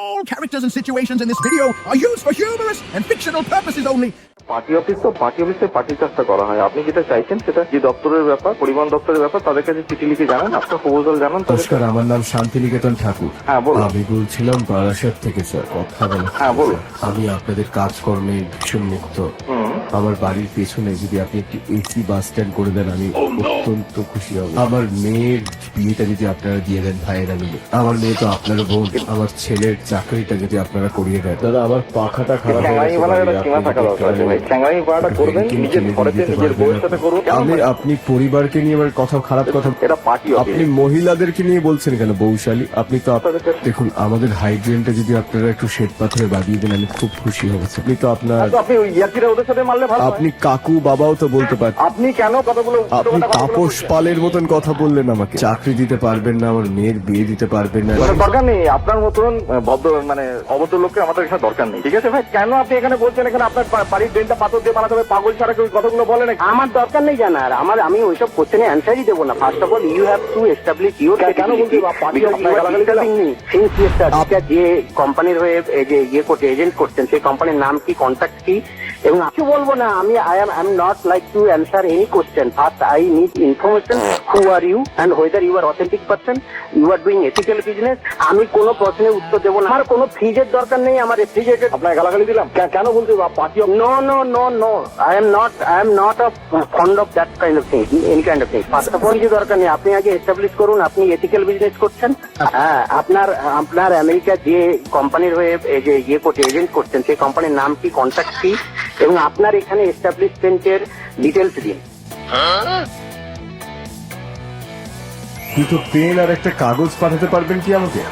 All characters and situations in this video are used for humorous and fictional purposes only. Party office তো party অফিসে party চার্জটা করা হয়। আপনি যেটা চাইছেন সেটা যে দপ্তরের ব্যাপার, পরিবহন দপ্তরের ব্যাপার, তাদের কাছে চিঠি লিখে জানান, আপনার প্রপোজাল জানান। নমস্কার, আমার নাম শান্তিনিকেতন ঠাকুর। হ্যাঁ, বলুন। আমি বলছিলাম বারাসাত থেকে স্যার, কথা বলে। হ্যাঁ, বলুন। আমি আপনাদের কাজকর্মে ভীষণ মুক্ত। আমার বাড়ির পেছনে যদি আপনি একটি এসি বাস স্ট্যান্ড করে দেন আমি অত্যন্ত খুশি হব। আমার মেয়ের বিয়েটা যদি আপনারা দিয়ে দেন ভাইয়েরা মিলে, আমার মেয়ে তো আপনার বোন, আমার ছেলের চাকরিটা যদি আপনারা করিয়ে দেন। দাদা আমার পাখাটা খারাপ হয়ে গেছে, আপনি পরিবারকে নিয়ে এবার কথা খারাপ কথা, আপনি মহিলাদেরকে নিয়ে বলছেন কেন বৌশালী? আপনি তো দেখুন আমাদের হাইড্রেনটা যদি আপনারা একটু শ্বেত পাথরে বাঁধিয়ে দেন আমি খুব খুশি হব। আপনি তো আপনার আপনি কাকু বাবাও তো বলতে পারেন। আপনি কেন কথাগুলো আপনি তাপস পালের মতন কথা বললেন, আমাকে চাকরি দিতে পারবেন না, আমার মেয়ের বিয়ে দিতে পারবেন না। দরকার নেই আপনার মতন ভদ্র মানে অভদ্র লোককে আমাদের এখানে দরকার নেই, ঠিক আছে ভাই? কেন আপনি এখানে বলছেন এখানে আপনার বাড়ির ড্রেনটা পাথর দিয়ে বানাতে হবে? পাগল ছাড়া কেউ কথাগুলো বলে না। আমার দরকার নেই জানার, আমি ওইসব কোশ্চেনে অ্যান্সারই দেবো না। First of all you have to establish your কেন বলতে যে কোম্পানির হয়ে যে ইয়ে করছে, এজেন্ট করছেন, সেই কোম্পানির নাম কি, কন্ট্যাক্ট কি, এবং কিছু বলবো না। আমি I am not like to answer any question. First I need information, who are you and whether you are authentic person, you are doing ethical business. আমি কোনো প্রশ্নের উত্তর দেবো না। আমার কোনো ফ্রিজের দরকার নেই, আমার রেফ্রিজারেটর। আপনার গালাগালি দিলাম কেন বলতে party of No, no, no, no. I am not a fond of that kind of thing, any kind of thing. First of all, কিছু দরকার নেই। আপনি আগে এস্টাবলিশ করুন আপনি এথিক্যাল বিজনেস করছেন। হ্যাঁ, আপনার আমেরিকা যে কোম্পানির হয়ে যে ইয়ে করছে, এজেন্ট করছেন, সেই কোম্পানির নাম কি, কন্ট্যাক্ট কি, এবং আপনার এখানে এস্টাবলিশমেন্টের ডিটেলস দিন। দুটো পেন আর একটা কাগজ পাঠাতে পারবেন কি আমাকে?